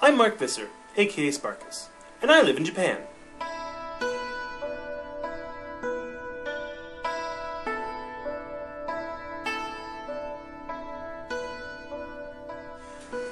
I'm Mark Visser, aka Sparkuus, and I live in Japan.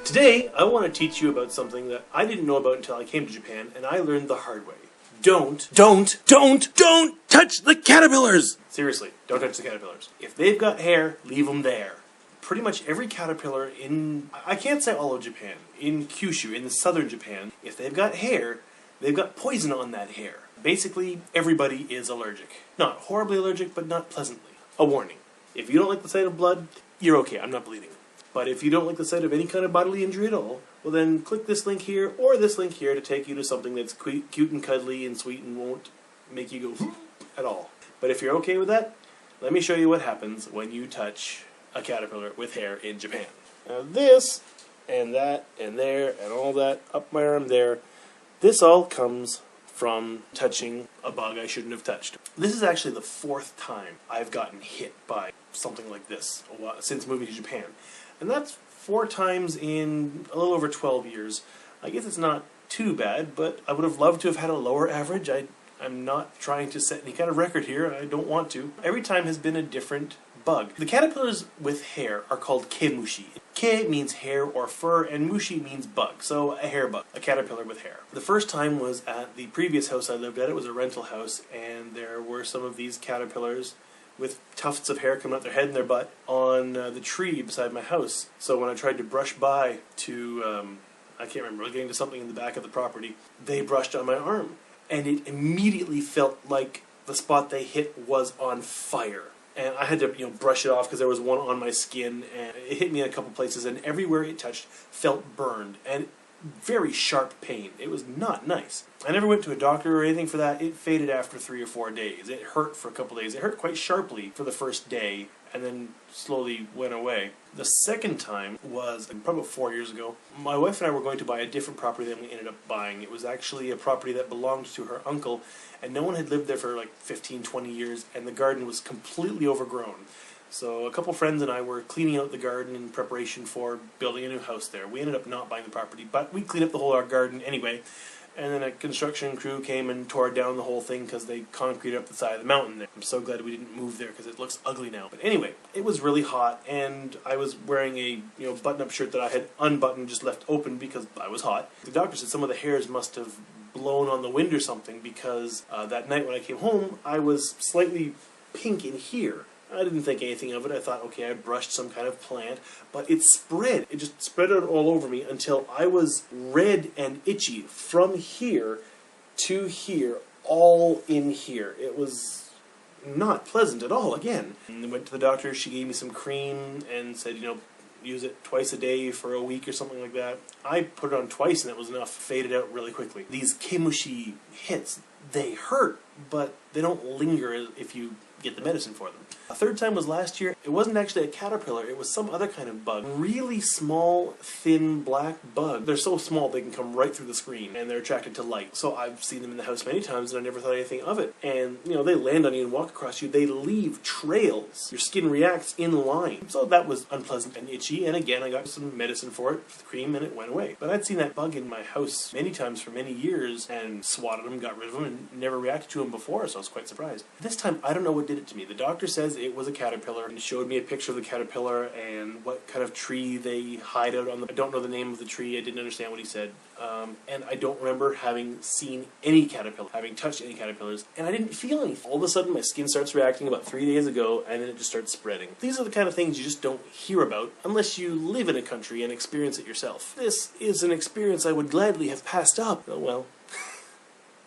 Today, I want to teach you about something that I didn't know about until I came to Japan, and I learned the hard way. Don't touch the caterpillars! Seriously, don't touch the caterpillars. If they've got hair, leave them there. Pretty much every caterpillar in, I can't say all of Japan, in Kyushu, in the southern Japan, if they've got hair, they've got poison on that hair. Basically, everybody is allergic. Not horribly allergic, but not pleasantly. A warning. If you don't like the sight of blood, you're okay, I'm not bleeding. But if you don't like the sight of any kind of bodily injury at all, well then click this link here or this link here to take you to something that's cute and cuddly and sweet and won't make you go at all. But if you're okay with that, let me show you what happens when you touch a caterpillar with hair in Japan. Now this, and that, and there, and all that, up my arm there, this all comes from touching a bug I shouldn't have touched. This is actually the 4th time I've gotten hit by something like this since moving to Japan. And that's 4 times in a little over 12 years. I guess it's not too bad, but I would have loved to have had a lower average. I'm not trying to set any kind of record here. I don't want to. Every time has been a different bug. The caterpillars with hair are called kemushi. Ke means hair or fur, and mushi means bug, so a hair bug, a caterpillar with hair. The first time was at the previous house I lived at. It was a rental house, and there were some of these caterpillars with tufts of hair coming out their head and their butt on the tree beside my house. So when I tried to brush by to, I can't remember, I was getting to something in the back of the property, they brushed on my arm. And it immediately felt like the spot they hit was on fire. And I had to, brush it off because there was one on my skin, and it hit me in a couple places, and everywhere it touched felt burned, and very sharp pain. It was not nice. I never went to a doctor or anything for that. It faded after 3 or 4 days. It hurt for a couple days. It hurt quite sharply for the first day, and then slowly went away. The second time was probably about 4 years ago. My wife and I were going to buy a different property than we ended up buying. It was actually a property that belonged to her uncle, and no one had lived there for like 15, 20 years, and the garden was completely overgrown. So a couple friends and I were cleaning out the garden in preparation for building a new house there. We ended up not buying the property, but we cleaned up the whole garden anyway. And then a construction crew came and tore down the whole thing because they concreted up the side of the mountain there. I'm so glad we didn't move there because it looks ugly now. But anyway, it was really hot, and I was wearing a button-up shirt that I had unbuttoned, just left open because I was hot. The doctor said some of the hairs must have blown on the wind or something because that night when I came home, I was slightly pink in here. I didn't think anything of it. I thought, okay, I brushed some kind of plant, but it spread. It just spread out all over me until I was red and itchy from here to here, all in here. It was not pleasant at all, again. And I went to the doctor. She gave me some cream and said, use it twice a day for a week or something like that. I put it on twice and it was enough. Faded out really quickly. These kemushi hits, they hurt, but they don't linger if you get the medicine for them. A third time was last year. It wasn't actually a caterpillar, it was some other kind of bug. Really small, thin, black bug. They're so small they can come right through the screen, and they're attracted to light. So I've seen them in the house many times, and I never thought anything of it. And, they land on you and walk across you. They leave trails. Your skin reacts in line. So that was unpleasant and itchy, and again, I got some medicine for it, the cream, and it went away. But I'd seen that bug in my house many times for many years, and swatted them, got rid of them, and never reacted to them before, so I was quite surprised. This time, I don't know what did it to me. The doctor says it was a caterpillar, and showed me a picture of the caterpillar and what kind of tree they hide out on. I don't know the name of the tree. I didn't understand what he said. And I don't remember having seen any caterpillar, having touched any caterpillars, and I didn't feel anything. All of a sudden, my skin starts reacting about 3 days ago, and then it just starts spreading. These are the kind of things you just don't hear about unless you live in a country and experience it yourself. This is an experience I would gladly have passed up. Oh well.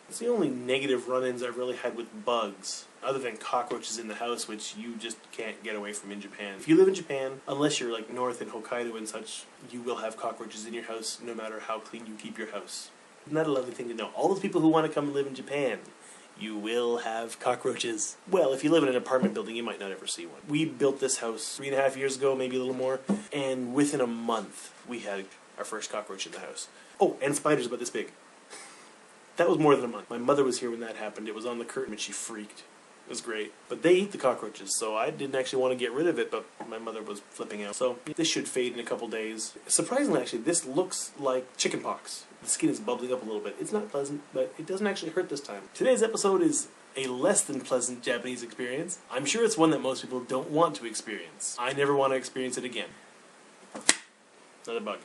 It's the only negative run-ins I've really had with bugs, other than cockroaches in the house, which you just can't get away from in Japan. If you live in Japan, unless you're like north in Hokkaido and such, you will have cockroaches in your house no matter how clean you keep your house. Isn't that a lovely thing to know? All those people who want to come and live in Japan, you will have cockroaches. Well, if you live in an apartment building, you might not ever see one. We built this house 3.5 years ago, maybe a little more, and within a month, we had our first cockroach in the house. Oh, and spiders about this big. That was more than a month. My mother was here when that happened. It was on the curtain and she freaked. It was great. But they eat the cockroaches, so I didn't actually want to get rid of it, but my mother was flipping out. So this should fade in a couple days. Surprisingly, actually, this looks like chickenpox. The skin is bubbling up a little bit. It's not pleasant, but it doesn't actually hurt this time. Today's episode is a less than pleasant Japanese experience. I'm sure it's one that most people don't want to experience. I never want to experience it again. Another bug.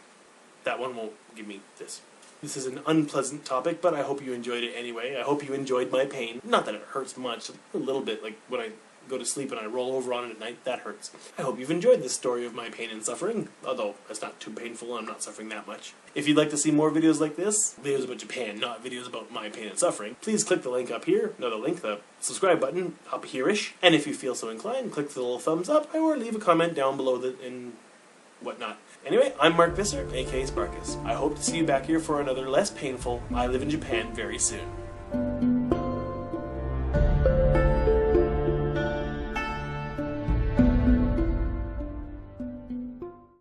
That one won't give me this. This is an unpleasant topic, but I hope you enjoyed it anyway. I hope you enjoyed my pain. Not that it hurts much, a little bit, like when I go to sleep and I roll over on it at night, that hurts. I hope you've enjoyed this story of my pain and suffering, although it's not too painful and I'm not suffering that much. If you'd like to see more videos like this, videos about Japan, not videos about my pain and suffering, please click the link up here, no, the link, the subscribe button up here-ish, and if you feel so inclined, click the little thumbs up or leave a comment down below and whatnot. Anyway, I'm Mark Visser, aka Sparkuus. I hope to see you back here for another less painful I Live in Japan very soon.